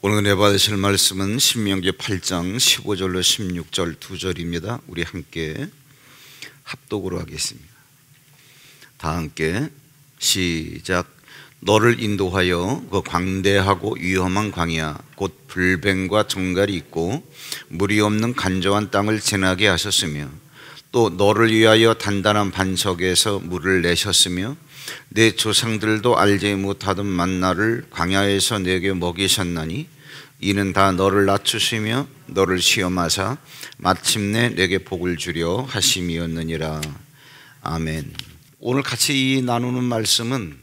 오늘 은혜 받으실 말씀은 신명기 8장 15절로 16절 2절입니다. 우리 함께 합독으로 하겠습니다. 다 함께 시작. 너를 인도하여 그 광대하고 위험한 광야 곧 불뱀과 정갈이 있고 물이 없는 간조한 땅을 지나게 하셨으며 또 너를 위하여 단단한 반석에서 물을 내셨으며 내 조상들도 알지 못하던 만나를 광야에서 내게 먹이셨나니 이는 다 너를 낮추시며 너를 시험하사 마침내 내게 복을 주려 하심이었느니라. 아멘. 오늘 같이 나누는 말씀은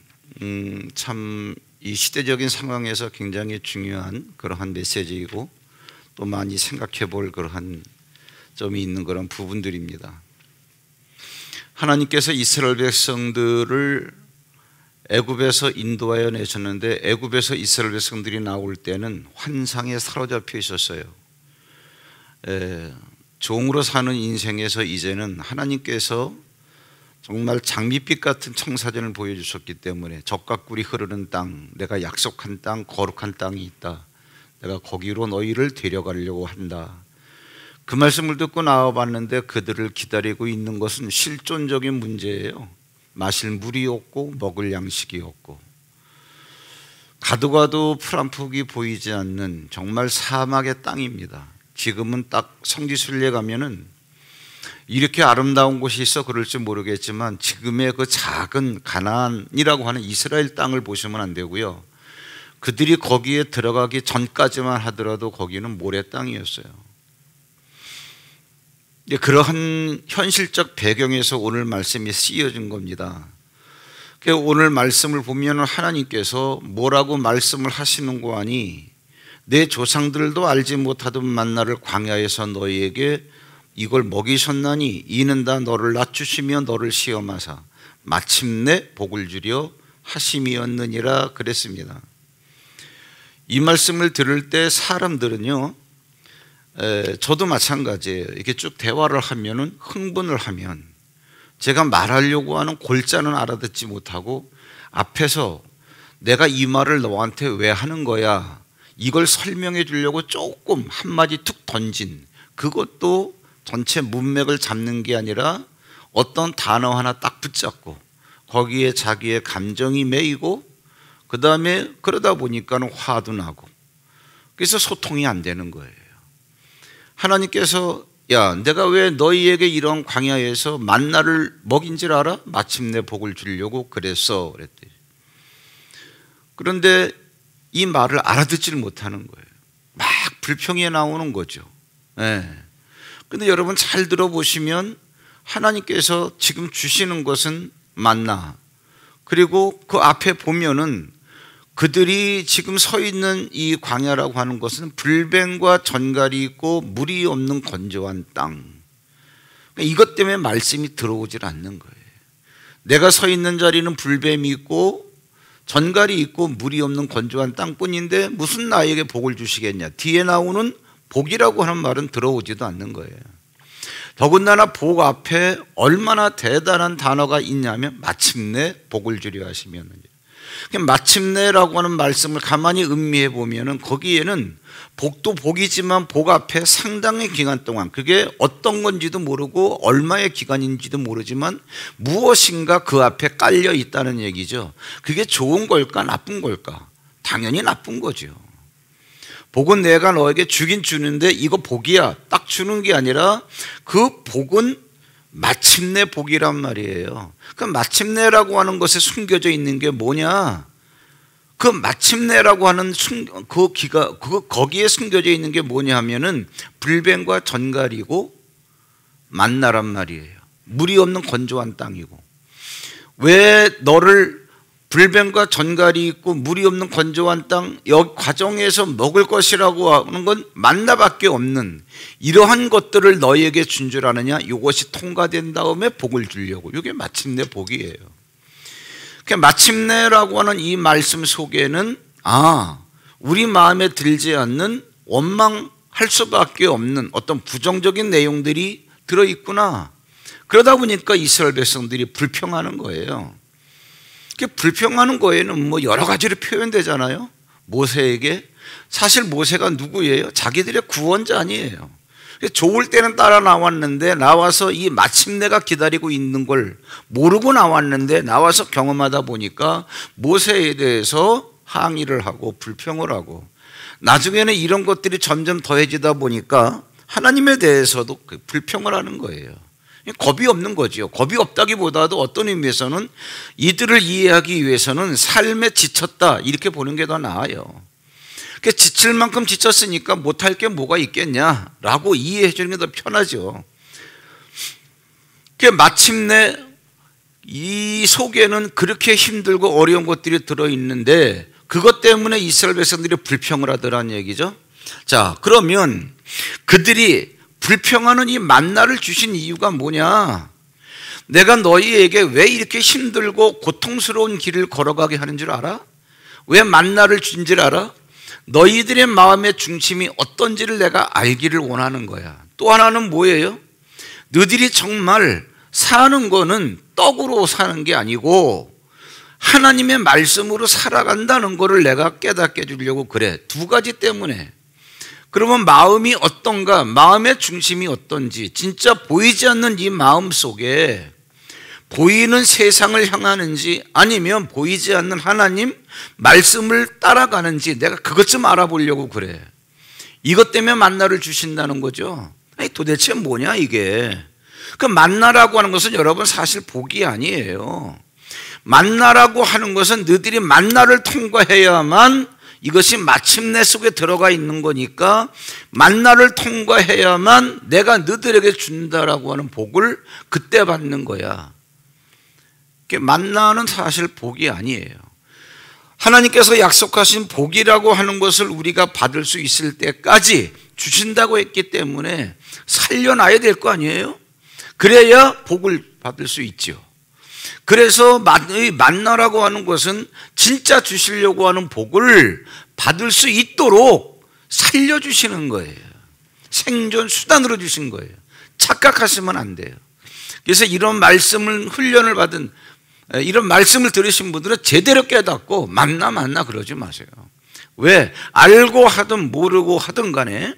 참 이 시대적인 상황에서 굉장히 중요한 그러한 메시지이고 또 많이 생각해 볼 그러한 점이 있는 그런 부분들입니다. 하나님께서 이스라엘 백성들을 애굽에서 인도하여 내셨는데 애굽에서 이스라엘 백성들이 나올 때는 환상에 사로잡혀 있었어요. 종으로 사는 인생에서 이제는 하나님께서 정말 장밋빛 같은 청사진을 보여주셨기 때문에 적과 꿀이 흐르는 땅, 내가 약속한 땅, 거룩한 땅이 있다. 내가 거기로 너희를 데려가려고 한다. 그 말씀을 듣고 나와봤는데 그들을 기다리고 있는 것은 실존적인 문제예요. 마실 물이 없고 먹을 양식이 없고 가도 가도 풀 한 폭이 보이지 않는 정말 사막의 땅입니다. 지금은 딱 성지순례 가면은 이렇게 아름다운 곳이 있어 그럴지 모르겠지만 지금의 그 작은 가나안이라고 하는 이스라엘 땅을 보시면 안 되고요. 그들이 거기에 들어가기 전까지만 하더라도 거기는 모래 땅이었어요. 그러한 현실적 배경에서 오늘 말씀이 쓰여진 겁니다. 오늘 말씀을 보면 하나님께서 뭐라고 말씀을 하시는 거 아니 내 조상들도 알지 못하던 만나를 광야에서 너희에게 이걸 먹이셨나니 이는 다 너를 낮추시며 너를 시험하사 마침내 복을 주려 하심이었느니라 그랬습니다. 이 말씀을 들을 때 사람들은요, 저도 마찬가지예요. 이렇게 쭉 대화를 하면은 흥분을 하면 제가 말하려고 하는 골자는 알아듣지 못하고 앞에서 내가 이 말을 너한테 왜 하는 거야 이걸 설명해 주려고 조금 한마디 툭 던진 그것도 전체 문맥을 잡는 게 아니라 어떤 단어 하나 딱 붙잡고 거기에 자기의 감정이 매이고 그 다음에 그러다 보니까는 화도 나고 그래서 소통이 안 되는 거예요. 하나님께서 야 내가 왜 너희에게 이런 광야에서 만나를 먹인 줄 알아? 마침내 복을 주려고 그랬어 그랬더니 그런데 이 말을 알아듣지를 못하는 거예요. 막 불평이 나오는 거죠. 그런데 여러분 잘 들어보시면 하나님께서 지금 주시는 것은 만나 그리고 그 앞에 보면은 그들이 지금 서 있는 이 광야라고 하는 것은 불뱀과 전갈이 있고 물이 없는 건조한 땅. 이것 때문에 말씀이 들어오질 않는 거예요. 내가 서 있는 자리는 불뱀이 있고 전갈이 있고 물이 없는 건조한 땅뿐인데 무슨 나에게 복을 주시겠냐. 뒤에 나오는 복이라고 하는 말은 들어오지도 않는 거예요. 더군다나 복 앞에 얼마나 대단한 단어가 있냐면 마침내 복을 주려 하시면은 마침내라고 하는 말씀을 가만히 음미해 보면은 거기에는 복도 복이지만 복 앞에 상당히 기간 동안 그게 어떤 건지도 모르고 얼마의 기간인지도 모르지만 무엇인가 그 앞에 깔려 있다는 얘기죠. 그게 좋은 걸까 나쁜 걸까? 당연히 나쁜 거죠. 복은 내가 너에게 주긴 주는데 이거 복이야 딱 주는 게 아니라 그 복은 마침내 복이란 말이에요. 그 마침내라고 하는 것에 숨겨져 있는 게 뭐냐? 그 마침내라고 하는 거기에 숨겨져 있는 게 뭐냐 하면은 불뱀과 전갈이고 만나란 말이에요. 물이 없는 건조한 땅이고 왜 너를 불뱀과 전갈이 있고 물이 없는 건조한 땅 여기 과정에서 먹을 것이라고 하는 건 만나밖에 없는 이러한 것들을 너희에게 준 줄 아느냐 이것이 통과된 다음에 복을 주려고 이게 마침내 복이에요. 마침내라고 하는 이 말씀 속에는 우리 마음에 들지 않는 원망할 수밖에 없는 어떤 부정적인 내용들이 들어있구나. 그러다 보니까 이스라엘 백성들이 불평하는 거예요. 불평하는 거에는 뭐 여러 가지로 표현되잖아요. 모세에게. 사실 모세가 누구예요? 자기들의 구원자 아니에요. 좋을 때는 따라 나왔는데 나와서 이 마침내가 기다리고 있는 걸 모르고 나왔는데 나와서 경험하다 보니까 모세에 대해서 항의를 하고 불평을 하고 나중에는 이런 것들이 점점 더해지다 보니까 하나님에 대해서도 불평을 하는 거예요. 겁이 없는 거죠. 겁이 없다기보다도 어떤 의미에서는 이들을 이해하기 위해서는 삶에 지쳤다 이렇게 보는 게 더 나아요. 지칠 만큼 지쳤으니까 못할 게 뭐가 있겠냐라고 이해해 주는 게 더 편하죠. 마침내 이 속에는 그렇게 힘들고 어려운 것들이 들어있는데 그것 때문에 이스라엘 백성들이 불평을 하더라는 얘기죠. 자, 그러면 그들이 불평하는 이 만나를 주신 이유가 뭐냐? 내가 너희에게 왜 이렇게 힘들고 고통스러운 길을 걸어가게 하는 줄 알아? 왜 만나를 준 줄 알아? 너희들의 마음의 중심이 어떤지를 내가 알기를 원하는 거야. 또 하나는 뭐예요? 너희들이 정말 사는 거는 떡으로 사는 게 아니고 하나님의 말씀으로 살아간다는 거를 내가 깨닫게 해주려고 그래. 두 가지 때문에. 그러면 마음이 어떤가? 마음의 중심이 어떤지, 진짜 보이지 않는 이 마음 속에 보이는 세상을 향하는지 아니면 보이지 않는 하나님 말씀을 따라가는지 내가 그것 좀 알아보려고 그래. 이것 때문에 만나를 주신다는 거죠. 아니, 도대체 뭐냐 이게. 그 만나라고 하는 것은 여러분 사실 복이 아니에요. 만나라고 하는 것은 너희들이 만나를 통과해야만 이것이 마침내 속에 들어가 있는 거니까 만나를 통과해야만 내가 너희들에게 준다라고 하는 복을 그때 받는 거야. 만나는 사실 복이 아니에요. 하나님께서 약속하신 복이라고 하는 것을 우리가 받을 수 있을 때까지 주신다고 했기 때문에 살려놔야 될 거 아니에요? 그래야 복을 받을 수 있죠. 그래서 만나라고 하는 것은 진짜 주시려고 하는 복을 받을 수 있도록 살려주시는 거예요. 생존 수단으로 주신 거예요. 착각하시면 안 돼요. 그래서 이런 말씀을 훈련을 받은 이런 말씀을 들으신 분들은 제대로 깨닫고 만나 그러지 마세요. 왜? 알고 하든 모르고 하든 간에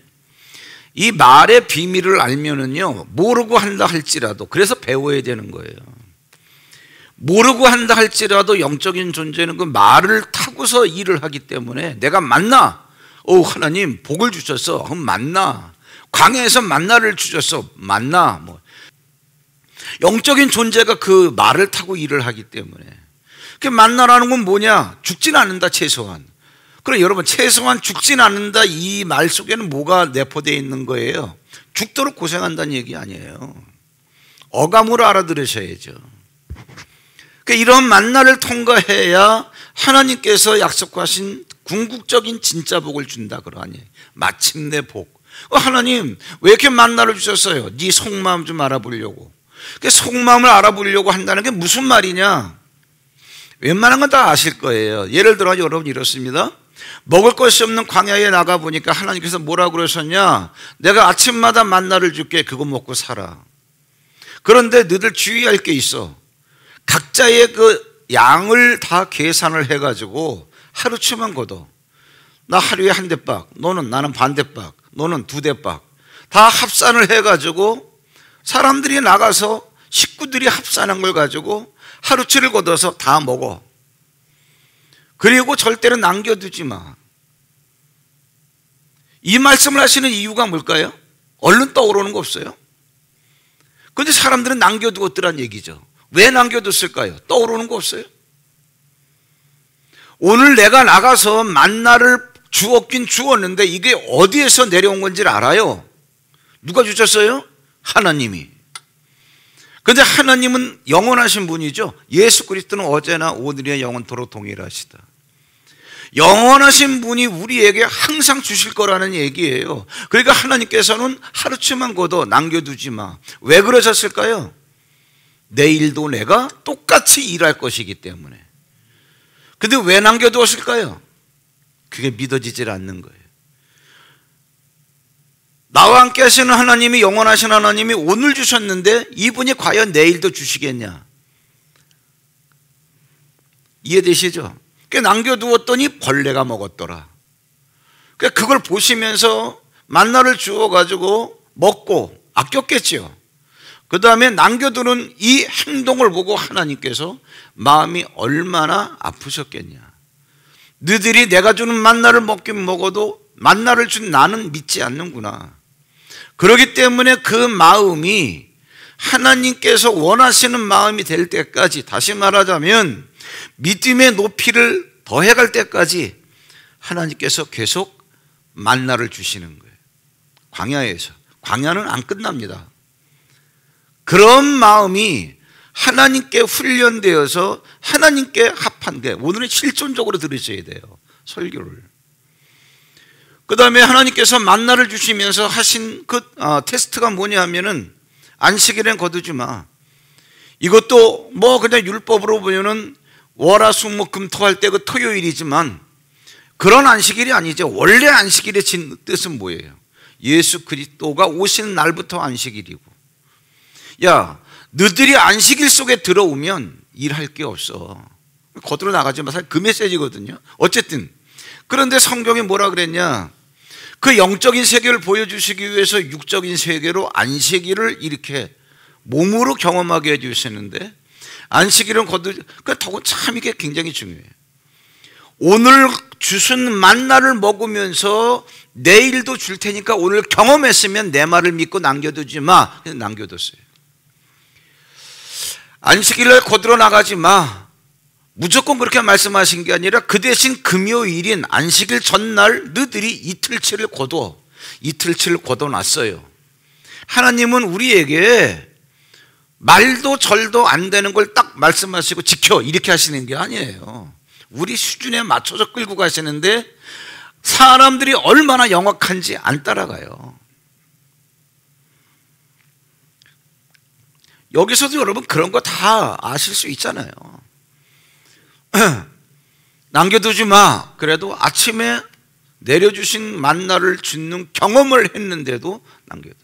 이 말의 비밀을 알면은요 모르고 한다 할지라도 그래서 배워야 되는 거예요. 모르고 한다 할지라도 영적인 존재는 그 말을 타고서 일을 하기 때문에 내가 만나, 하나님 복을 주셨어, 그럼 만나. 광야에서 만나를 주셨어, 만나. 영적인 존재가 그 말을 타고 일을 하기 때문에. 그 만나라는 건 뭐냐? 죽진 않는다 최소한. 그럼 여러분 최소한 죽진 않는다 이 말 속에는 뭐가 내포되어 있는 거예요? 죽도록 고생한다는 얘기 아니에요. 어감으로 알아들으셔야죠. 이런 만나를 통과해야 하나님께서 약속하신 궁극적인 진짜 복을 준다 그러하니 마침내 복. 하나님 왜 이렇게 만나를 주셨어요? 네 속마음 좀 알아보려고. 속마음을 알아보려고 한다는 게 무슨 말이냐? 웬만한 건 다 아실 거예요. 예를 들어 여러분 이렇습니다. 먹을 것이 없는 광야에 나가보니까 하나님께서 뭐라고 그러셨냐? 내가 아침마다 만나를 줄게. 그거 먹고 살아. 그런데 너희들 주의할 게 있어. 각자의 그 양을 다 계산을 해가지고 하루치만 걷어. 나 하루에 한 대박, 나는 반 대박, 너는 두 대박. 다 합산을 해가지고 사람들이 나가서 식구들이 합산한 걸 가지고 하루치를 걷어서 다 먹어. 그리고 절대로 남겨두지 마. 이 말씀을 하시는 이유가 뭘까요? 얼른 떠오르는 거 없어요? 그런데 사람들은 남겨두고 있더란 얘기죠. 왜 남겨뒀을까요? 떠오르는 거 없어요? 오늘 내가 나가서 만나를 주었긴 주었는데 이게 어디에서 내려온 건지를 알아요. 누가 주셨어요? 하나님이. 그런데 하나님은 영원하신 분이죠. 예수 그리스도는 어제나 오늘이나 영원토록 동일하시다. 영원하신 분이 우리에게 항상 주실 거라는 얘기예요. 그러니까 하나님께서는 하루치만 걷어 남겨두지 마. 왜 그러셨을까요? 내일도 내가 똑같이 일할 것이기 때문에. 근데 왜 남겨두었을까요? 그게 믿어지질 않는 거예요. 나와 함께 하시는 하나님이 영원하신 하나님이 오늘 주셨는데 이분이 과연 내일도 주시겠냐? 이해되시죠? 남겨두었더니 벌레가 먹었더라. 그걸 보시면서 만나를 주워가지고 먹고 아꼈겠지요. 그 다음에 남겨두는 이 행동을 보고 하나님께서 마음이 얼마나 아프셨겠냐. 너희들이 내가 주는 만나를 먹긴 먹어도 만나를 준 나는 믿지 않는구나. 그렇기 때문에 그 마음이 하나님께서 원하시는 마음이 될 때까지, 다시 말하자면 믿음의 높이를 더해갈 때까지 하나님께서 계속 만나를 주시는 거예요. 광야에서. 광야는 안 끝납니다. 그런 마음이 하나님께 훈련되어서 하나님께 합한 게, 오늘은 실존적으로 들으셔야 돼요, 설교를. 그 다음에 하나님께서 만나를 주시면서 하신 그 테스트가 뭐냐 하면은, 안식일엔 거두지 마. 이것도 뭐 그냥 율법으로 보면은 월화수목금 토 할 때 그 토요일이지만 그런 안식일이 아니죠. 원래 안식일의 뜻은 뭐예요? 예수 그리스도가 오시는 날부터 안식일이고. 야, 너희들이 안식일 속에 들어오면 일할 게 없어. 거들어 나가지 마. 사실 그 메시지거든요. 어쨌든 그런데 성경이 뭐라 그랬냐? 그 영적인 세계를 보여주시기 위해서 육적인 세계로 안식일을 이렇게 몸으로 경험하게 해주시는데, 안식일은 더군 참 이게 굉장히 중요해요. 오늘 주신 만나를 먹으면서 내일도 줄 테니까 오늘 경험했으면 내 말을 믿고 남겨두지 마. 그래서 남겨뒀어요. 안식일을 거들어 나가지 마. 무조건 그렇게 말씀하신 게 아니라 그 대신 금요일인 안식일 전날 너희들이 이틀치를 거둬. 이틀치를 거둬놨어요. 하나님은 우리에게 말도 절도 안 되는 걸 딱 말씀하시고 지켜 이렇게 하시는 게 아니에요. 우리 수준에 맞춰서 끌고 가시는데 사람들이 얼마나 영악한지 안 따라가요. 여기서도 여러분 그런 거 다 아실 수 있잖아요. 남겨두지 마. 그래도 아침에 내려주신 만나를 주는 경험을 했는데도 남겨둬.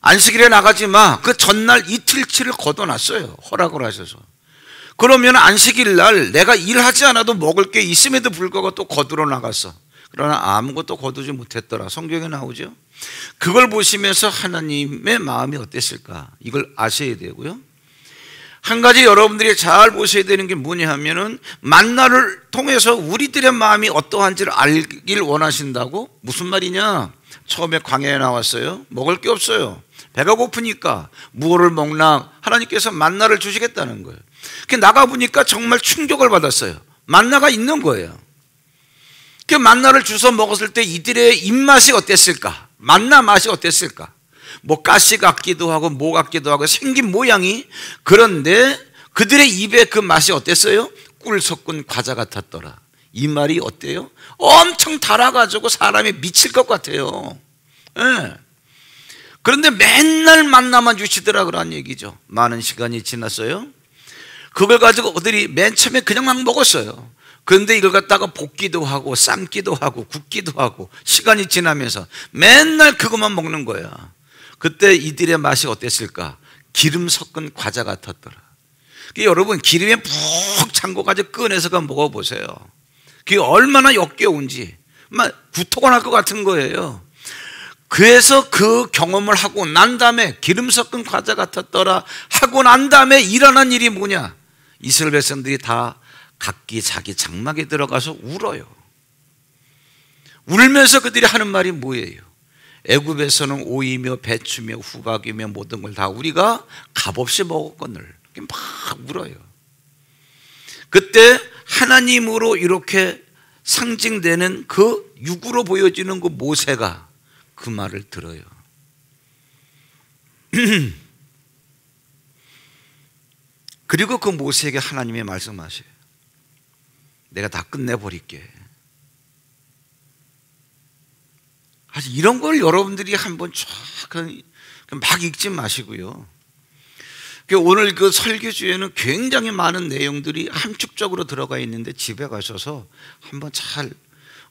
안식일에 나가지 마. 그 전날 이틀치를 걷어놨어요. 허락을 하셔서. 그러면 안식일 날 내가 일하지 않아도 먹을 게 있음에도 불구하고 또 거두러 나갔어. 그러나 아무것도 거두지 못했더라. 성경에 나오죠. 그걸 보시면서 하나님의 마음이 어땠을까? 이걸 아셔야 되고요. 한 가지 여러분들이 잘 보셔야 되는 게 뭐냐 하면은, 만나를 통해서 우리들의 마음이 어떠한지를 알길 원하신다고? 무슨 말이냐? 처음에 광야에 나왔어요. 먹을 게 없어요. 배가 고프니까 무엇을 먹나? 하나님께서 만나를 주시겠다는 거예요. 나가보니까 정말 충격을 받았어요. 만나가 있는 거예요. 그 만나를 주워 먹었을 때 이들의 입맛이 어땠을까? 만나 맛이 어땠을까? 뭐 가시 같기도 하고 뭐 같기도 하고 생긴 모양이. 그런데 그들의 입에 그 맛이 어땠어요? 꿀 섞은 과자 같았더라. 이 말이 어때요? 엄청 달아가지고 사람이 미칠 것 같아요. 네. 그런데 맨날 만나만 주시더라 그런 얘기죠. 많은 시간이 지났어요. 그걸 가지고 그들이 맨 처음에 그냥 막 먹었어요. 그런데 이걸 갖다가 볶기도 하고 삶기도 하고 굽기도 하고 시간이 지나면서 맨날 그것만 먹는 거야. 그때 이들의 맛이 어땠을까? 기름 섞은 과자 같았더라. 여러분, 기름에 푹 잠궈가지고 꺼내서 먹어보세요. 그게 얼마나 역겨운지 막 구토가 날 것 같은 거예요. 그래서 그 경험을 하고 난 다음에 기름 섞은 과자 같았더라 하고 난 다음에 일어난 일이 뭐냐? 이스라엘 백성들이 다 각기 자기 장막에 들어가서 울어요. 울면서 그들이 하는 말이 뭐예요? 애굽에서는 오이며 배추며 후각이며 모든 걸 다 우리가 값없이 먹었거늘. 막 울어요. 그때 하나님으로 이렇게 상징되는 그 육으로 보여지는 그 모세가 그 말을 들어요. 그리고 그 모세에게 하나님이 말씀하셔요. 내가 다 끝내버릴게. 사실 이런 걸 여러분들이 한번 쫙 막 읽지 마시고요. 오늘 그 설교주에는 굉장히 많은 내용들이 함축적으로 들어가 있는데 집에 가셔서 한번 잘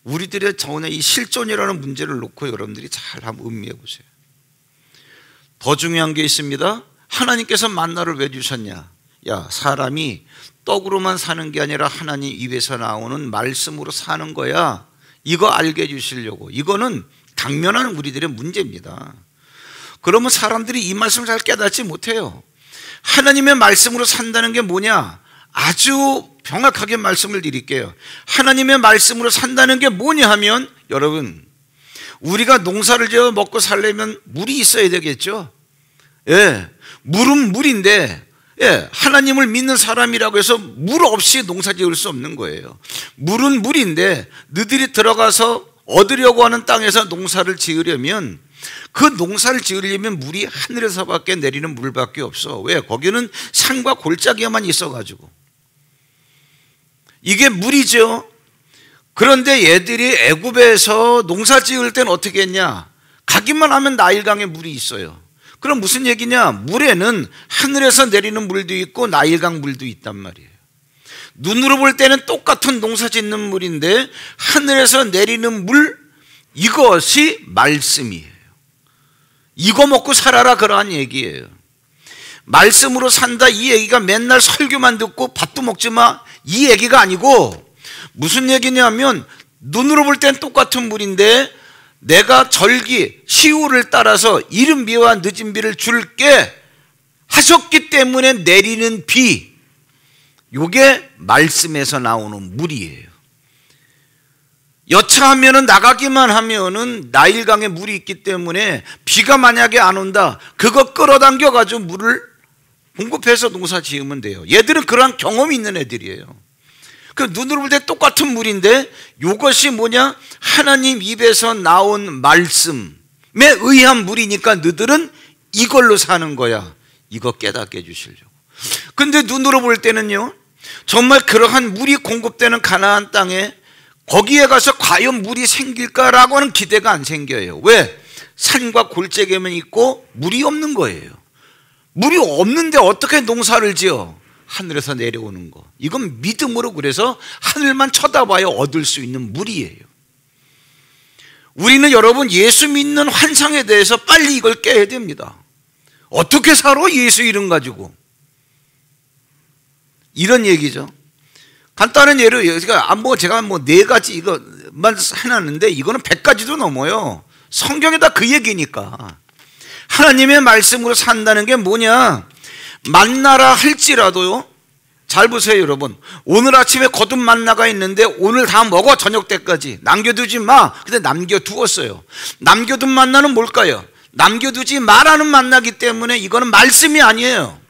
우리들의 전에 이 실존이라는 문제를 놓고 여러분들이 잘 한번 음미해 보세요. 더 중요한 게 있습니다. 하나님께서 만나를 왜 주셨냐? 야, 사람이 떡으로만 사는 게 아니라 하나님 입에서 나오는 말씀으로 사는 거야. 이거 알게 해주시려고. 이거는 당면한 우리들의 문제입니다. 그러면 사람들이 이 말씀을 잘 깨닫지 못해요. 하나님의 말씀으로 산다는 게 뭐냐? 아주 정확하게 말씀을 드릴게요. 하나님의 말씀으로 산다는 게 뭐냐 하면, 여러분, 우리가 농사를 지어 먹고 살려면 물이 있어야 되겠죠. 예, 물은 물인데, 예, 하나님을 믿는 사람이라고 해서 물 없이 농사 지을 수 없는 거예요. 물은 물인데 너희들이 들어가서 얻으려고 하는 땅에서 농사를 지으려면, 그 농사를 지으려면 물이 하늘에서밖에 내리는 물밖에 없어. 왜? 거기는 산과 골짜기만 있어가지고. 이게 물이죠. 그런데 얘들이 애굽에서 농사 지을 땐 어떻게 했냐? 가기만 하면 나일강에 물이 있어요. 그럼 무슨 얘기냐? 물에는 하늘에서 내리는 물도 있고 나일강 물도 있단 말이에요. 눈으로 볼 때는 똑같은 농사 짓는 물인데 하늘에서 내리는 물, 이것이 말씀이에요. 이거 먹고 살아라, 그러한 얘기예요. 말씀으로 산다, 이 얘기가 맨날 설교만 듣고 밥도 먹지 마, 이 얘기가 아니고, 무슨 얘기냐면 눈으로 볼 땐 똑같은 물인데 내가 절기 시후를 따라서 이른 비와 늦은 비를 줄게 하셨기 때문에 내리는 비, 요게 말씀에서 나오는 물이에요. 여차하면은 나가기만 하면은 나일강에 물이 있기 때문에 비가 만약에 안 온다, 그거 끌어당겨 가지고 물을 공급해서 농사 지으면 돼요. 얘들은 그러한 경험이 있는 애들이에요. 그 눈으로 볼 때 똑같은 물인데 이것이 뭐냐? 하나님 입에서 나온 말씀에 의한 물이니까 너희들은 이걸로 사는 거야. 이거 깨닫게 해주시려고. 근데 눈으로 볼 때는요, 정말 그러한 물이 공급되는 가나안 땅에 거기에 가서 과연 물이 생길까라고 하는 기대가 안 생겨요. 왜? 산과 골짜기만 있고 물이 없는 거예요. 물이 없는데 어떻게 농사를 지어? 하늘에서 내려오는 거. 이건 믿음으로, 그래서 하늘만 쳐다봐야 얻을 수 있는 물이에요. 우리는 여러분 예수 믿는 환상에 대해서 빨리 이걸 깨야 됩니다. 어떻게 살아? 예수 이름 가지고. 이런 얘기죠. 간단한 예로, 제가 뭐 4가지 이거만 해놨는데 이거는 100가지도 넘어요. 성경에다 그 얘기니까. 하나님의 말씀으로 산다는 게 뭐냐? 만나라 할지라도요, 잘 보세요 여러분. 오늘 아침에 거둔 만나가 있는데 오늘 다 먹어, 저녁 때까지. 남겨두지 마. 근데 남겨두었어요. 남겨둔 만나는 뭘까요? 남겨두지 마라는 만나기 때문에 이거는 말씀이 아니에요.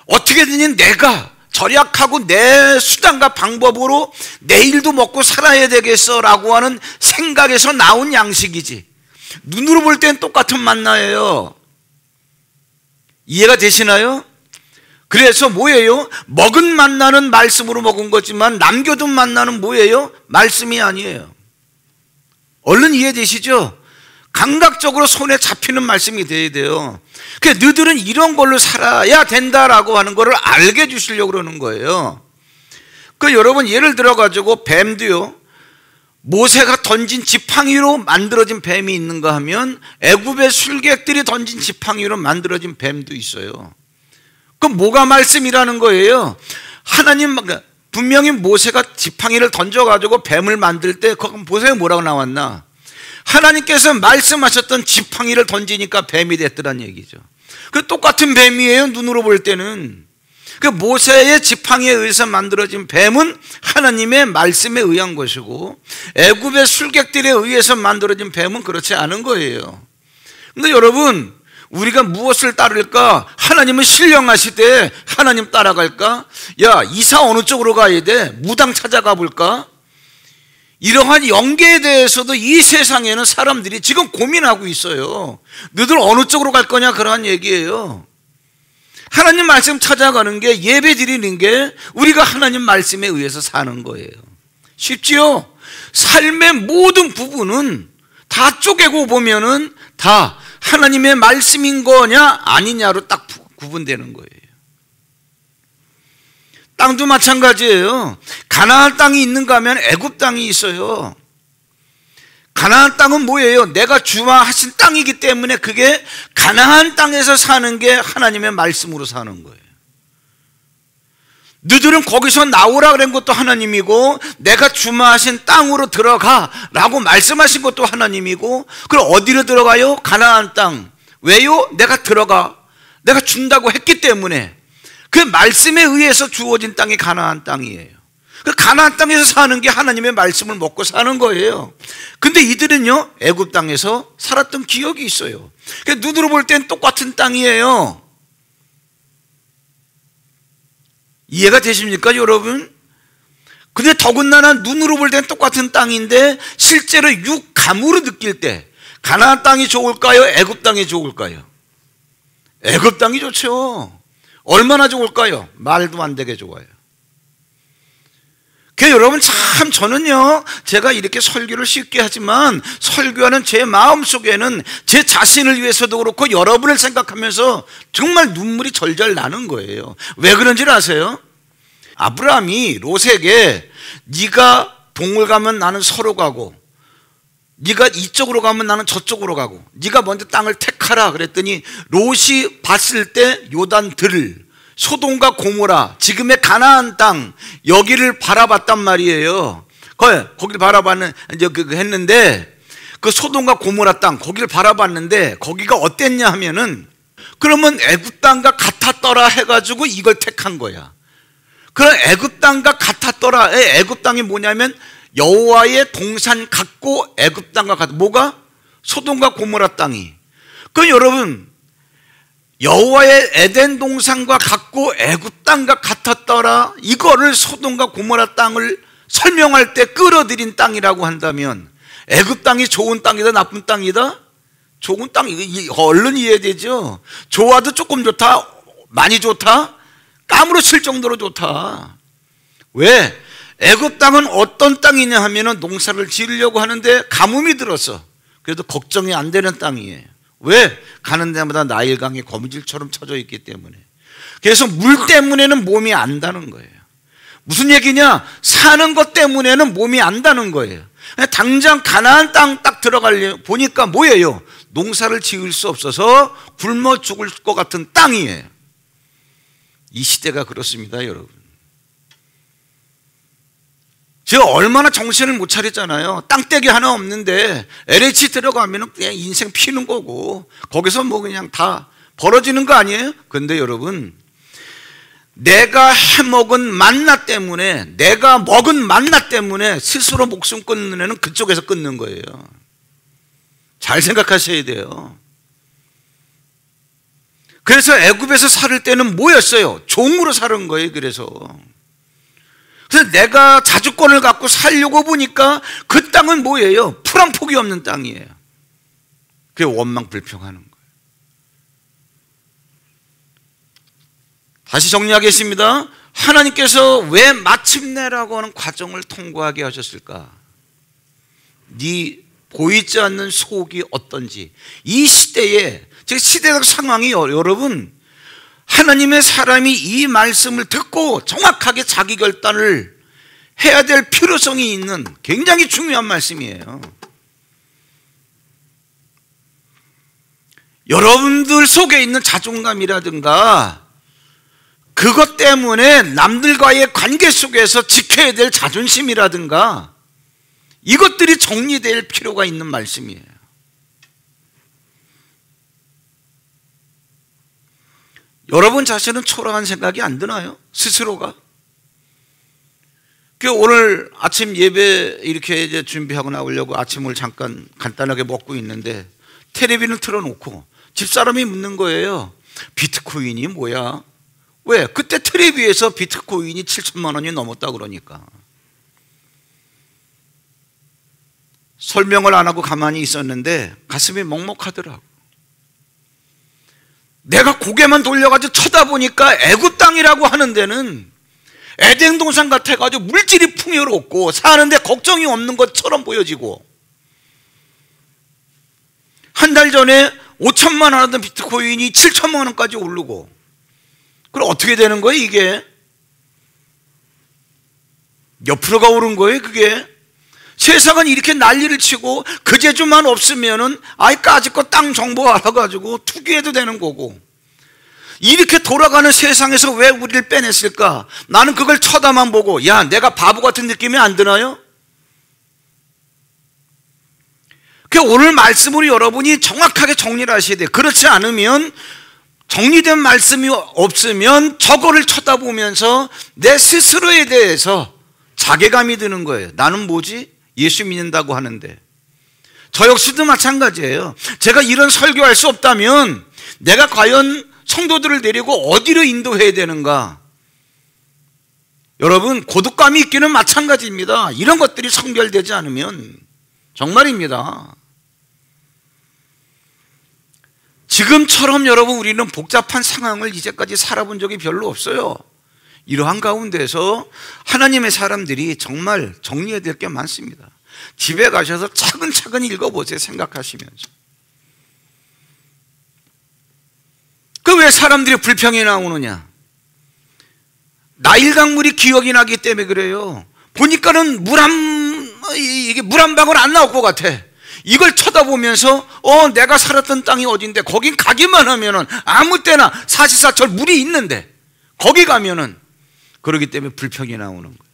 어떻게든지 내가 절약하고 내 수단과 방법으로 내일도 먹고 살아야 되겠어 라고 하는 생각에서 나온 양식이지, 눈으로 볼 땐 똑같은 만나예요. 이해가 되시나요? 그래서 뭐예요? 먹은 만나는 말씀으로 먹은 거지만 남겨둔 만나는 뭐예요? 말씀이 아니에요. 얼른 이해되시죠? 감각적으로 손에 잡히는 말씀이 돼야 돼요. 그래서 너희들은 이런 걸로 살아야 된다라고 하는 거를 알게 해주시려고 그러는 거예요. 그 여러분 예를 들어가지고 뱀도요, 모세가 던진 지팡이로 만들어진 뱀이 있는가 하면 애굽의 술객들이 던진 지팡이로 만들어진 뱀도 있어요. 그럼 뭐가 말씀이라는 거예요? 하나님, 분명히 모세가 지팡이를 던져가지고 뱀을 만들 때 거기 보세요, 뭐라고 나왔나? 하나님께서 말씀하셨던 지팡이를 던지니까 뱀이 됐더란 얘기죠. 그 똑같은 뱀이에요, 눈으로 볼 때는. 그 모세의 지팡이에 의해서 만들어진 뱀은 하나님의 말씀에 의한 것이고, 애굽의 술객들에 의해서 만들어진 뱀은 그렇지 않은 거예요. 근데 여러분, 우리가 무엇을 따를까? 하나님은 신령하시되 하나님 따라갈까? 야, 이사 어느 쪽으로 가야 돼? 무당 찾아가 볼까? 이러한 영계에 대해서도 이 세상에는 사람들이 지금 고민하고 있어요. 너희들 어느 쪽으로 갈 거냐, 그러한 얘기예요. 하나님 말씀 찾아가는 게, 예배 드리는 게 우리가 하나님 말씀에 의해서 사는 거예요. 쉽지요? 삶의 모든 부분은 다 쪼개고 보면은 다 하나님의 말씀인 거냐 아니냐로 딱 구분되는 거예요. 땅도 마찬가지예요. 가나안 땅이 있는가 하면 애굽 땅이 있어요. 가나안 땅은 뭐예요? 내가 주화하신 땅이기 때문에 그게 가나안 땅에서 사는 게 하나님의 말씀으로 사는 거예요. 너들은 거기서 나오라 그런 것도 하나님이고, 내가 주마하신 땅으로 들어가 라고 말씀하신 것도 하나님이고, 그럼 어디로 들어가요? 가나안 땅. 왜요? 내가 준다고 했기 때문에. 그 말씀에 의해서 주어진 땅이 가나안 땅이에요. 그 가나안 땅에서 사는 게 하나님의 말씀을 먹고 사는 거예요. 근데 이들은요, 애굽 땅에서 살았던 기억이 있어요. 눈으로 볼 땐 똑같은 땅이에요. 이해가 되십니까, 여러분? 근데 더군다나 눈으로 볼 땐 똑같은 땅인데 실제로 육감으로 느낄 때 가나안 땅이 좋을까요? 애굽 땅이 좋을까요? 애굽 땅이 좋죠. 얼마나 좋을까요? 말도 안 되게 좋아요. 여러분, 참 저는요, 제가 이렇게 설교를 쉽게 하지만 설교하는 제 마음속에는 제 자신을 위해서도 그렇고 여러분을 생각하면서 정말 눈물이 절절 나는 거예요. 왜 그런지 아세요? 아브라함이 롯에게 네가 동을 가면 나는 서로 가고, 네가 이쪽으로 가면 나는 저쪽으로 가고, 네가 먼저 땅을 택하라 그랬더니 롯이 봤을 때 요단들, 소돔과 고모라, 지금의 가나안 땅, 여기를 바라봤단 말이에요. 거기를 바라봤는, 이제 했는데, 그 소돔과 고모라 땅, 거기를 바라봤는데, 거기가 어땠냐 하면은, 그러면 애굽 땅과 같았더라 해가지고 이걸 택한 거야. 그럼 애굽 땅과 같았더라. 애굽 땅이 뭐냐면, 여호와의 동산 같고 애굽 땅과 같, 뭐가? 소돔과 고모라 땅이. 그럼 여러분, 여호와의 에덴 동산과 같고 애굽 땅과 같았더라, 이거를 소돔과 고모라 땅을 설명할 때 끌어들인 땅이라고 한다면 애굽 땅이 좋은 땅이다, 나쁜 땅이다? 좋은 땅, 얼른 이해되죠? 좋아도 조금 좋다, 많이 좋다, 까무러칠 정도로 좋다. 왜? 애굽 땅은 어떤 땅이냐 하면은 농사를 지으려고 하는데 가뭄이 들어서 그래도 걱정이 안 되는 땅이에요. 왜? 가는 데마다 나일강이 거미줄처럼 쳐져 있기 때문에. 그래서 물 때문에는 몸이 안다는 거예요. 무슨 얘기냐? 사는 것 때문에는 몸이 안다는 거예요. 당장 가나안 땅 딱 들어가려 보니까 뭐예요? 농사를 지을 수 없어서 굶어 죽을 것 같은 땅이에요. 이 시대가 그렇습니다, 여러분. 제가 얼마나 정신을 못 차렸잖아요. 땅떼기 하나 없는데 LH 들어가면 그냥 인생 피는 거고, 거기서 뭐 그냥 다 벌어지는 거 아니에요? 근데 여러분, 내가 해먹은 만나 때문에, 내가 먹은 만나 때문에 스스로 목숨 끊는 애는 그쪽에서 끊는 거예요. 잘 생각하셔야 돼요. 그래서 애굽에서 살 때는 뭐였어요? 종으로 사는 거예요. 그래서 내가 자주권을 갖고 살려고 보니까 그 땅은 뭐예요? 풀 한 폭이 없는 땅이에요. 그게 원망 불평하는 거예요. 다시 정리하겠습니다. 하나님께서 왜 마침내라고 하는 과정을 통과하게 하셨을까? 네 보이지 않는 속이 어떤지, 이 시대에, 즉 시대적 상황이, 여러분, 하나님의 사람이 이 말씀을 듣고 정확하게 자기 결단을 해야 될 필요성이 있는 굉장히 중요한 말씀이에요. 여러분들 속에 있는 자존감이라든가 그것 때문에 남들과의 관계 속에서 지켜야 될 자존심이라든가 이것들이 정리될 필요가 있는 말씀이에요. 여러분 자신은 초라한 생각이 안 드나요? 스스로가? 오늘 아침 예배 이렇게 이제 준비하고 나오려고 아침을 잠깐 간단하게 먹고 있는데 텔레비전을 틀어놓고 집사람이 묻는 거예요. 비트코인이 뭐야? 왜? 그때 텔레비에서 비트코인이 7천만 원이 넘었다 그러니까. 설명을 안 하고 가만히 있었는데 가슴이 먹먹하더라고. 내가 고개만 돌려가지고 쳐다보니까 애굽 땅이라고 하는 데는 에덴 동산 같아가지고 물질이 풍요롭고 사는데 걱정이 없는 것처럼 보여지고, 한 달 전에 5천만 원 하던 비트코인이 7천만 원까지 오르고, 그럼 어떻게 되는 거예요? 이게 몇 프로가 오른 거예요? 그게 세상은 이렇게 난리를 치고 그 재주만 없으면은 아이 까짓 거 땅 정보 알아가지고 투기해도 되는 거고, 이렇게 돌아가는 세상에서 왜 우리를 빼냈을까? 나는 그걸 쳐다만 보고, 야, 내가 바보 같은 느낌이 안 드나요? 그 오늘 말씀으로 여러분이 정확하게 정리를 하셔야 돼요. 그렇지 않으면, 정리된 말씀이 없으면 저거를 쳐다보면서 내 스스로에 대해서 자괴감이 드는 거예요. 나는 뭐지? 예수 믿는다고 하는데. 저 역시도 마찬가지예요. 제가 이런 설교할 수 없다면 내가 과연 성도들을 데리고 어디로 인도해야 되는가? 여러분, 고독감이 있기는 마찬가지입니다. 이런 것들이 성결되지 않으면 정말입니다. 지금처럼 여러분, 우리는 복잡한 상황을 이제까지 살아본 적이 별로 없어요. 이러한 가운데서 하나님의 사람들이 정말 정리해야 될 게 많습니다. 집에 가셔서 차근차근 읽어보세요. 생각하시면서. 그 왜 사람들이 불평이 나오느냐? 나일강물이 기억이 나기 때문에 그래요. 보니까는 물 한 방울 안 나올 것 같아. 이걸 쳐다보면서 내가 살았던 땅이 어딘데 거긴 가기만 하면은 아무 때나 사시사철 물이 있는데 거기 가면은, 그러기 때문에 불평이 나오는 거예요.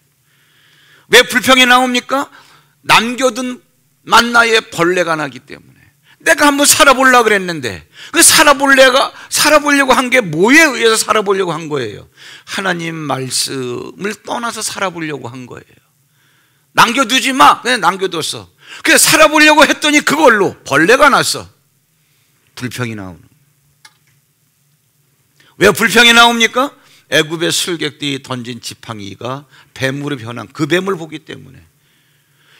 왜 불평이 나옵니까? 남겨둔 만나에 벌레가 나기 때문에. 내가 한번 살아보려고 그랬는데, 그 살아보려고 한 게 뭐에 의해서 살아보려고 한 거예요? 하나님 말씀을 떠나서 살아보려고 한 거예요. 남겨두지 마. 그냥 남겨뒀어. 그래서 살아보려고 했더니 그걸로 벌레가 났어. 불평이 나오는. 왜 불평이 나옵니까? 애굽의 술객들이 던진 지팡이가 뱀으로 변한 그 뱀을 보기 때문에.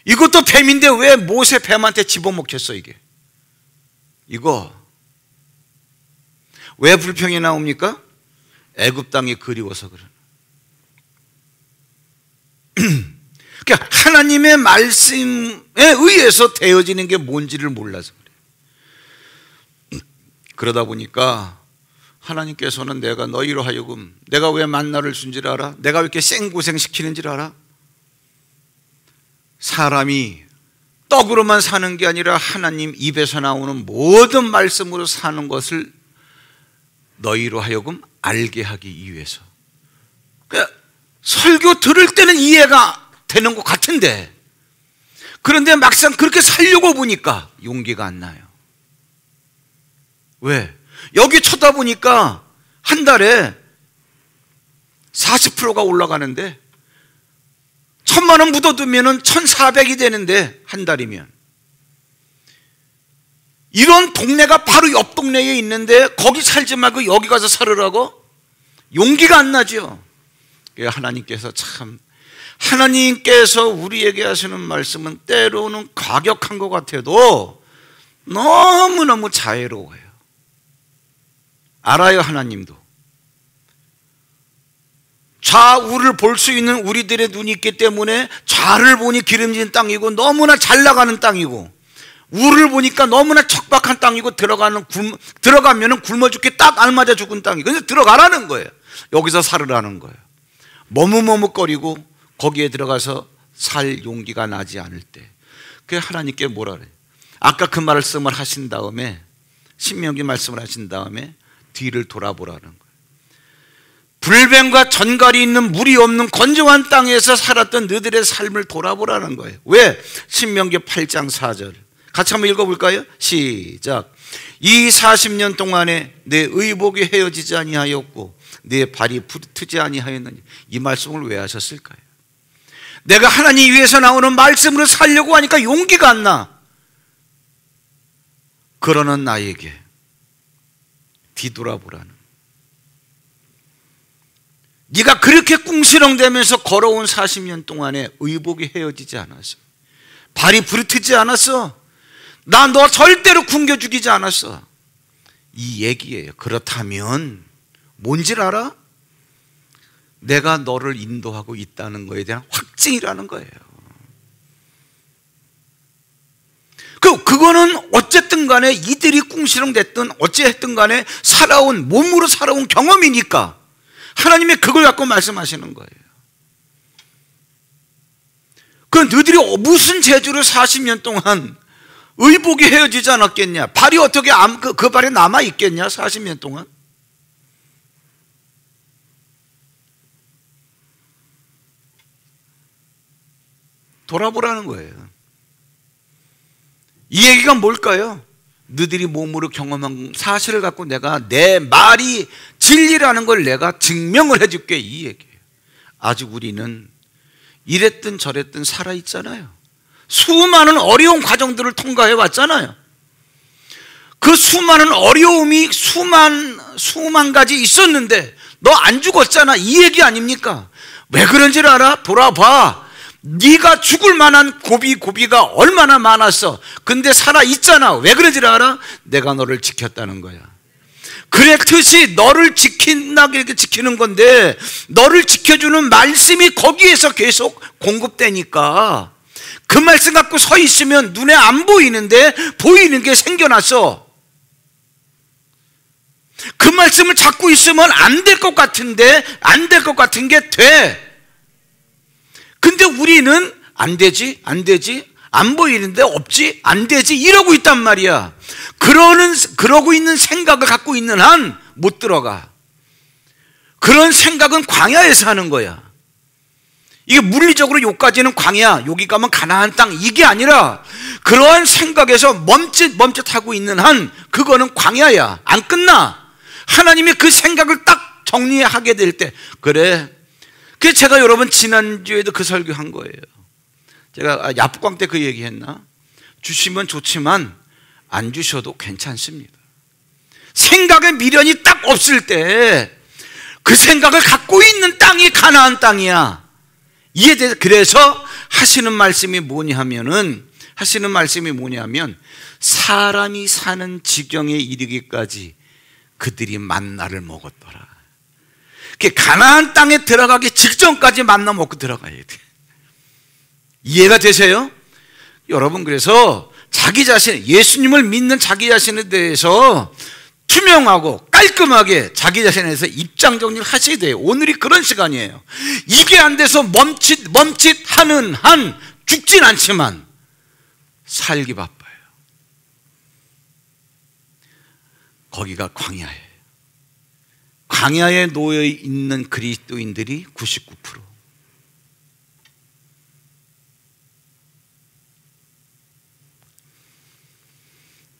이것도 뱀인데 왜 모세 뱀한테 집어먹혔어 이게? 이거 왜 불평이 나옵니까? 애굽 땅이 그리워서 그러는. 그러니까 하나님의 말씀에 의해서 되어지는 게 뭔지를 몰라서 그래요. 그러다 보니까 하나님께서는 내가 너희로 하여금, 내가 왜 만나를 준 줄 알아? 내가 왜 이렇게 생고생 시키는 줄 알아? 사람이 떡으로만 사는 게 아니라 하나님 입에서 나오는 모든 말씀으로 사는 것을 너희로 하여금 알게 하기 위해서. 그러니까 설교 들을 때는 이해가 되는 것 같은데, 그런데 막상 그렇게 살려고 보니까 용기가 안 나요. 왜? 여기 쳐다보니까 한 달에 40%가 올라가는데 1,000만 원 묻어두면 1,400이 되는데, 한 달이면. 이런 동네가 바로 옆 동네에 있는데 거기 살지 말고 여기 가서 살으라고? 용기가 안 나죠. 하나님께서 참, 하나님께서 우리에게 하시는 말씀은 때로는 과격한 것 같아도 너무너무 자애로워요. 알아요, 하나님도. 좌우를 볼 수 있는 우리들의 눈이 있기 때문에 좌를 보니 기름진 땅이고 너무나 잘 나가는 땅이고, 우를 보니까 너무나 척박한 땅이고 들어가면은 굶어 죽게 딱 알맞아 죽은 땅이고, 그래서 들어가라는 거예요. 여기서 살으라는 거예요. 머뭇머뭇거리고 거기에 들어가서 살 용기가 나지 않을 때, 그게 하나님께 뭐라 그래요? 아까 그 말씀을 하신 다음에, 신명기 말씀을 하신 다음에 뒤를 돌아보라는 거예요. 불뱀과 전갈이 있는 물이 없는 건조한 땅에서 살았던 너희들의 삶을 돌아보라는 거예요. 왜? 신명기 8장 4절 같이 한번 읽어볼까요? 시작. 이 40년 동안에 내 의복이 헤어지지 아니하였고 내 발이 부르트지 아니하였느니. 이 말씀을 왜 하셨을까요? 내가 하나님 위에서 나오는 말씀으로 살려고 하니까 용기가 안 나. 그러는 나에게 뒤돌아보라는. 네가 그렇게 꿍시렁대면서 걸어온 40년 동안에 의복이 헤어지지 않았어. 발이 부르트지 않았어. 나 너 절대로 굶겨 죽이지 않았어. 이 얘기예요. 그렇다면 뭔지를 알아? 내가 너를 인도하고 있다는 것에 대한 확증이라는 거예요. 그거는 어쨌든 간에 이들이 꿍시렁댔든 어찌했든 간에 몸으로 살아온 경험이니까 하나님이 그걸 갖고 말씀하시는 거예요. 너희들이 무슨 재주로 40년 동안 의복이 헤어지지 않았겠냐? 발이 어떻게 그 발에 남아있겠냐? 40년 동안? 돌아보라는 거예요. 이 얘기가 뭘까요? 너희들이 몸으로 경험한 사실을 갖고 내가 내 말이 진리라는 걸 내가 증명을 해줄게, 이 얘기예요. 아직 우리는 이랬든 저랬든 살아있잖아요. 수많은 어려운 과정들을 통과해 왔잖아요. 그 수많은 어려움이 수만 가지 있었는데 너 안 죽었잖아, 이 얘기 아닙니까? 왜 그런지를 알아? 돌아봐. 네가 죽을 만한 고비가 얼마나 많았어. 근데 살아있잖아. 왜 그런지를 알아? 내가 너를 지켰다는 거야. 그랬듯이 너를 지킨다게 지키는 건데, 너를 지켜주는 말씀이 거기에서 계속 공급되니까 그 말씀 갖고 서 있으면 눈에 안 보이는데 보이는 게 생겨났어. 그 말씀을 잡고 있으면 안 될 것 같은데 안 될 것 같은 게 돼. 근데 우리는 안 되지, 안 보이는데 없지, 안 되지, 이러고 있단 말이야. 그러고 있는 생각을 갖고 있는 한 못 들어가. 그런 생각은 광야에서 하는 거야. 이게 물리적으로 여기까지는 광야, 여기 가면 가나안 땅, 이게 아니라 그러한 생각에서 멈칫하고 있는 한 그거는 광야야. 안 끝나. 하나님이 그 생각을 딱 정리하게 될 때, 그래. 그래서 제가 여러분 지난주에도 그 설교한 거예요. 제가 야복강 때 그 얘기했나? 주시면 좋지만 안 주셔도 괜찮습니다. 생각의 미련이 딱 없을 때 그 생각을 갖고 있는 땅이 가나안 땅이야. 이해돼? 그래서 하시는 말씀이 뭐냐면 사람이 사는 지경에 이르기까지 그들이 만나를 먹었더라. 가나안 땅에 들어가기 직전까지 만나 먹고 들어가야 돼. 이해가 되세요? 여러분, 그래서 자기 자신, 예수님을 믿는 자기 자신에 대해서 투명하고 깔끔하게 자기 자신에 대해서 입장 정리를 하셔야 돼요. 오늘이 그런 시간이에요. 이게 안 돼서 멈칫하는 한 죽진 않지만 살기 바빠요. 거기가 광야예요. 광야에 놓여 있는 그리스도인들이 99%.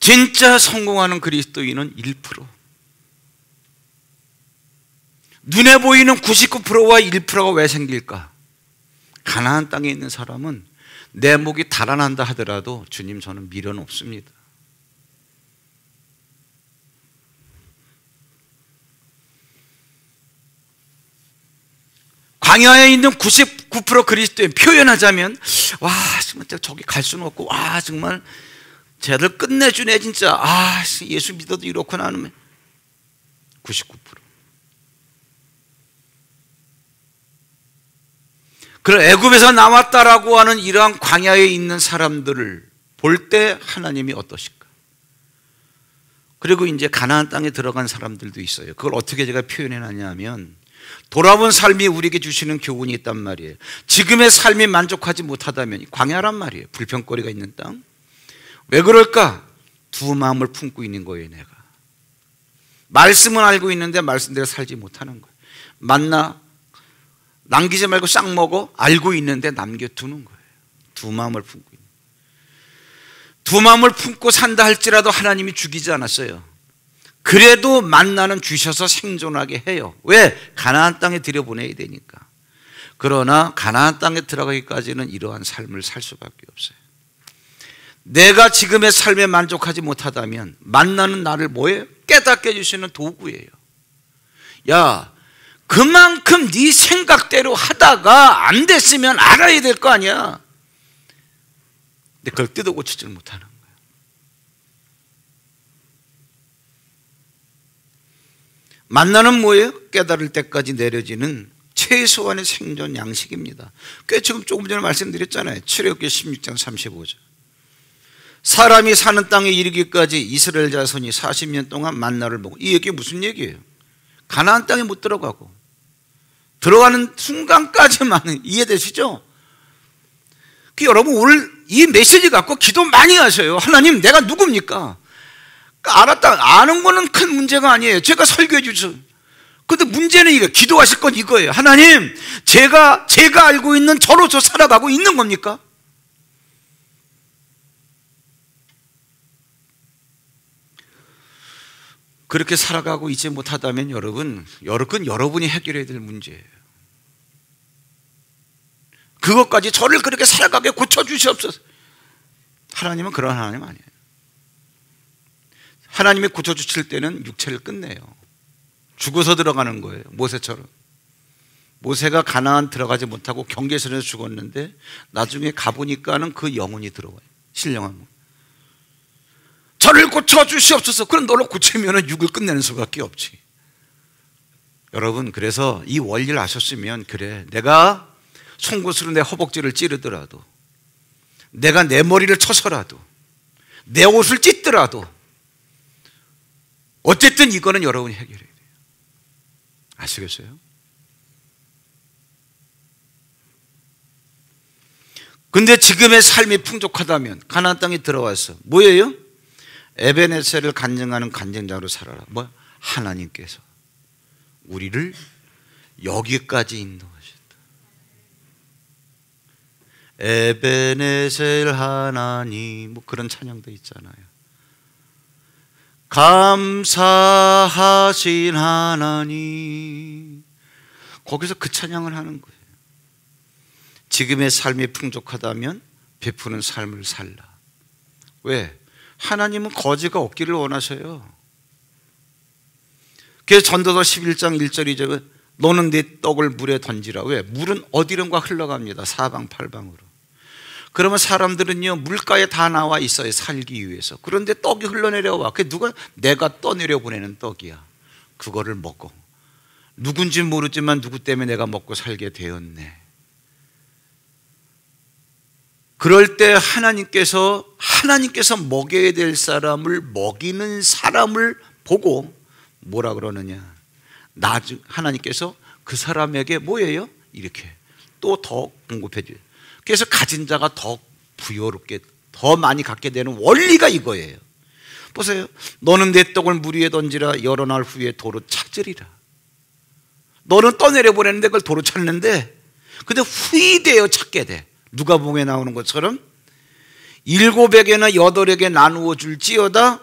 진짜 성공하는 그리스도인은 1%. 눈에 보이는 99%와 1%가 왜 생길까? 가나안 땅에 있는 사람은 내 목이 달아난다 하더라도 주님, 저는 미련 없습니다. 광야에 있는 99% 그리스도인 표현하자면, 와, 정말 저기 갈 수는 없고, 와, 정말 쟤들 끝내주네 진짜. 아, 예수 믿어도 이렇구나 하면 99%. 그럼 애굽에서 나왔다라고 하는 이러한 광야에 있는 사람들을 볼 때 하나님이 어떠실까? 그리고 이제 가나안 땅에 들어간 사람들도 있어요. 그걸 어떻게 제가 표현해 놨냐면, 돌아본 삶이 우리에게 주시는 교훈이 있단 말이에요. 지금의 삶이 만족하지 못하다면 광야란 말이에요. 불평거리가 있는 땅. 왜 그럴까? 두 마음을 품고 있는 거예요. 내가 말씀은 알고 있는데 말씀대로 살지 못하는 거예요. 만나 남기지 말고 싹 먹어. 알고 있는데 남겨두는 거예요. 두 마음을 품고 있는. 두 마음을 품고 산다 할지라도 하나님이 죽이지 않았어요. 그래도 만나는 주셔서 생존하게 해요. 왜? 가나안 땅에 들여보내야 되니까. 그러나 가나안 땅에 들어가기까지는 이러한 삶을 살 수밖에 없어요. 내가 지금의 삶에 만족하지 못하다면 만나는 나를 뭐예요? 깨닫게 해주시는 도구예요. 야, 그만큼 네 생각대로 하다가 안 됐으면 알아야 될 거 아니야. 근데 그걸 뜯어 고치지 못하는 거예요. 만나는 뭐예요? 깨달을 때까지 내려지는 최소한의 생존 양식입니다. 지금 조금 전에 말씀드렸잖아요. 출애굽기 16장 35절. 사람이 사는 땅에 이르기까지 이스라엘 자손이 40년 동안 만나를 먹고. 이 얘기 무슨 얘기예요? 가나안 땅에 못 들어가고 들어가는 순간까지만. 이해되시죠? 여러분, 오늘 이 메시지 갖고 기도 많이 하셔요. 하나님, 내가 누굽니까? 아는 거는 큰 문제가 아니에요. 제가 설교해 주세요. 근데 문제는 이거, 기도하실 건 이거예요. 하나님, 제가 알고 있는 저로서 살아가고 있는 겁니까? 그렇게 살아가고 있지 못하다면 여러분, 그건 여러분이 해결해야 될 문제예요. 그것까지 저를 그렇게 살아가게 고쳐주시옵소서. 하나님은 그런 하나님 아니에요. 하나님이 고쳐주실 때는 육체를 끝내요. 죽어서 들어가는 거예요. 모세처럼. 모세가 가나안 들어가지 못하고 경계선에서 죽었는데 나중에 가보니까는 그 영혼이 들어와요. 신령한 분. 저를 고쳐주시옵소서. 그럼 너를 고치면 육을 끝내는 수밖에 없지. 여러분, 그래서 이 원리를 아셨으면, 그래, 내가 송곳으로 내 허벅지를 찌르더라도, 내가 내 머리를 쳐서라도, 내 옷을 찢더라도, 어쨌든 이거는 여러분이 해결해야 돼요. 아시겠어요? 근데 지금의 삶이 풍족하다면 가나안 땅에 들어와서 뭐예요? 에베네셀을 간증하는 간증자로 살아라. 뭐? 하나님께서 우리를 여기까지 인도하셨다. 에베네셀 하나님, 뭐 그런 찬양도 있잖아요. 감사하신 하나님. 거기서 그 찬양을 하는 거예요. 지금의 삶이 풍족하다면 베푸는 삶을 살라. 왜? 하나님은 거지가 없기를 원하셔요. 그래서 전도서 11장 1절 2절은 너는 네 떡을 물에 던지라. 왜? 물은 어디론가 흘러갑니다. 사방팔방으로. 그러면 사람들은요, 물가에 다 나와 있어요. 살기 위해서. 그런데 떡이 흘러내려와. 그게 누가? 내가 떠내려 보내는 떡이야. 그거를 먹고, 누군지 모르지만 누구 때문에 내가 먹고 살게 되었네. 그럴 때 하나님께서 먹여야 될 사람을 먹이는 사람을 보고 뭐라 그러느냐, 하나님께서 그 사람에게 뭐예요? 이렇게 또 더 공급해 줘요. 그래서 가진 자가 더 부여롭게, 더 많이 갖게 되는 원리가 이거예요. 보세요. 너는 내 떡을 물 위에 던지라. 여러 날 후에 도로 찾으리라. 너는 떠내려 보내는데 그걸 도로 찾는데, 근데 후이되어 찾게 돼. 누가복음에 나오는 것처럼 7에게나 8에게 나누어 줄지어다.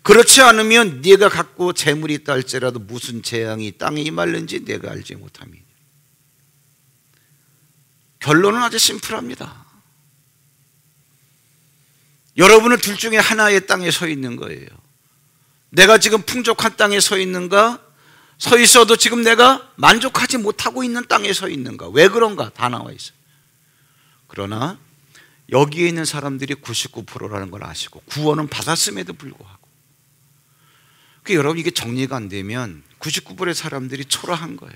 그렇지 않으면 네가 갖고 재물이 있다 할지라도 무슨 재앙이 땅에 임할는지 내가 알지 못함이니. 결론은 아주 심플합니다. 여러분은 둘 중에 하나의 땅에 서 있는 거예요. 내가 지금 풍족한 땅에 서 있는가? 서 있어도 지금 내가 만족하지 못하고 있는 땅에 서 있는가? 왜 그런가? 다 나와 있어요. 그러나 여기에 있는 사람들이 99%라는 걸 아시고 구원은 받았음에도 불구하고, 여러분, 이게 정리가 안 되면 99%의 사람들이 초라한 거예요.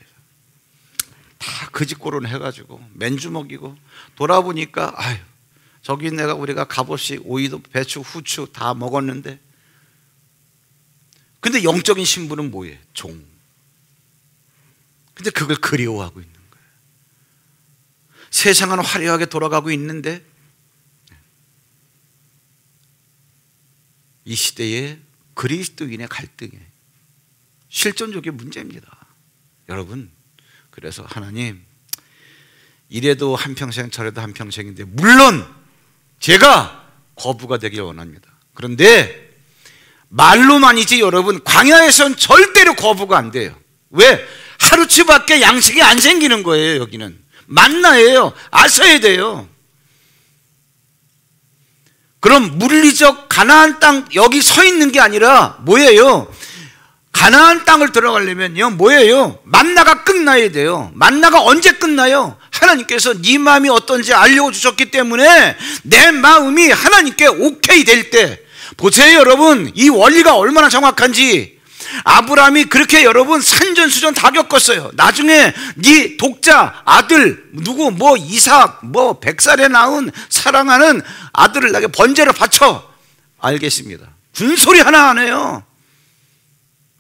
다 거짓고론 해가지고 맨주먹이고, 돌아보니까 아유, 저기 우리가 값없이 오이도 배추 후추 다 먹었는데, 근데 영적인 신분은 뭐예요? 종. 근데 그걸 그리워하고 있는 거예요. 세상은 화려하게 돌아가고 있는데 이 시대의 그리스도인의 갈등에 실존적인 문제입니다. 여러분, 그래서 하나님, 이래도 한평생 저래도 한평생인데 물론 제가 거부가 되길 원합니다. 그런데 말로만이지 여러분, 광야에선 절대로 거부가 안 돼요. 왜? 하루치밖에 양식이 안 생기는 거예요. 여기는 만나예요. 아셔야 돼요. 그럼 물리적 가나안 땅 여기 서 있는 게 아니라 뭐예요? 가나안 땅을 들어가려면요, 뭐예요? 만나가 끝나야 돼요. 만나가 언제 끝나요? 하나님께서 네 마음이 어떤지 알려주셨기 때문에 내 마음이 하나님께 오케이 될 때. 보세요 여러분, 이 원리가 얼마나 정확한지. 아브라함이 그렇게 여러분 산전수전 다 겪었어요. 나중에 네 독자 아들 누구 이삭 100살에 낳은 사랑하는 아들을 나에게 번제로 바쳐. 알겠습니다. 군소리 하나 안 해요.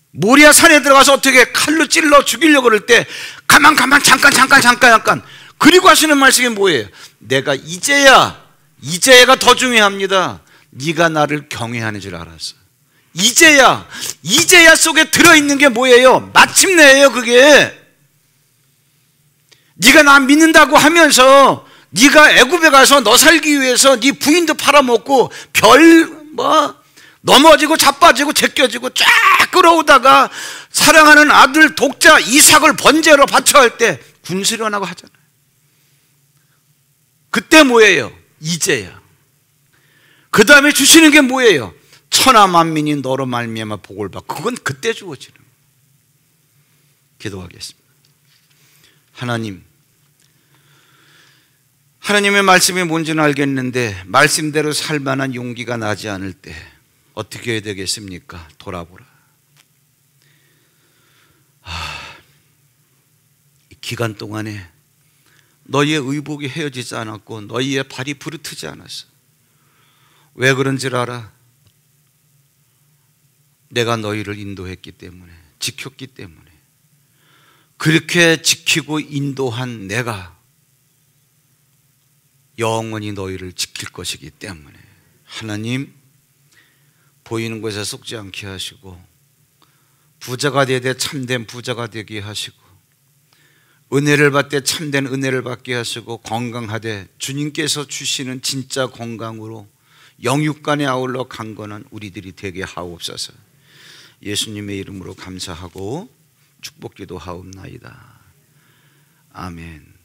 모리아 산에 들어가서 어떻게 칼로 찔러 죽이려고 그럴 때 가만 잠깐. 그리고 하시는 말씀이 뭐예요? 내가 이제야가 더 중요합니다. 네가 나를 경외하는 줄 알았어. 이제야 속에 들어있는 게 뭐예요? 마침내예요. 그게 네가 나 믿는다고 하면서 네가 애굽에 가서 너 살기 위해서 네 부인도 팔아먹고 넘어지고 자빠지고 제껴지고 쫙 끌어오다가 사랑하는 아들 독자 이삭을 번제로 바쳐야 할 때 군수련하고 하잖아요. 그때 뭐예요? 이제야. 그 다음에 주시는 게 뭐예요? 천하 만민이 너로 말미암아 복을 받고, 그건 그때 주어지는 거예요. 기도하겠습니다. 하나님의 말씀이 뭔지는 알겠는데 말씀대로 살 만한 용기가 나지 않을 때 어떻게 해야 되겠습니까? 돌아보라. 이 기간 동안에 너희의 의복이 헤어지지 않았고 너희의 발이 부르트지 않았어. 왜 그런지를 알아? 내가 너희를 인도했기 때문에, 지켰기 때문에. 그렇게 지키고 인도한 내가 영원히 너희를 지킬 것이기 때문에 하나님, 보이는 것에 속지 않게 하시고 부자가 되되 참된 부자가 되게 하시고 은혜를 받되 참된 은혜를 받게 하시고 건강하되 주님께서 주시는 진짜 건강으로 영육간에 아울러 강건한 우리들이 되게 하옵소서. 예수님의 이름으로 감사하고 축복기도 하옵나이다. 아멘.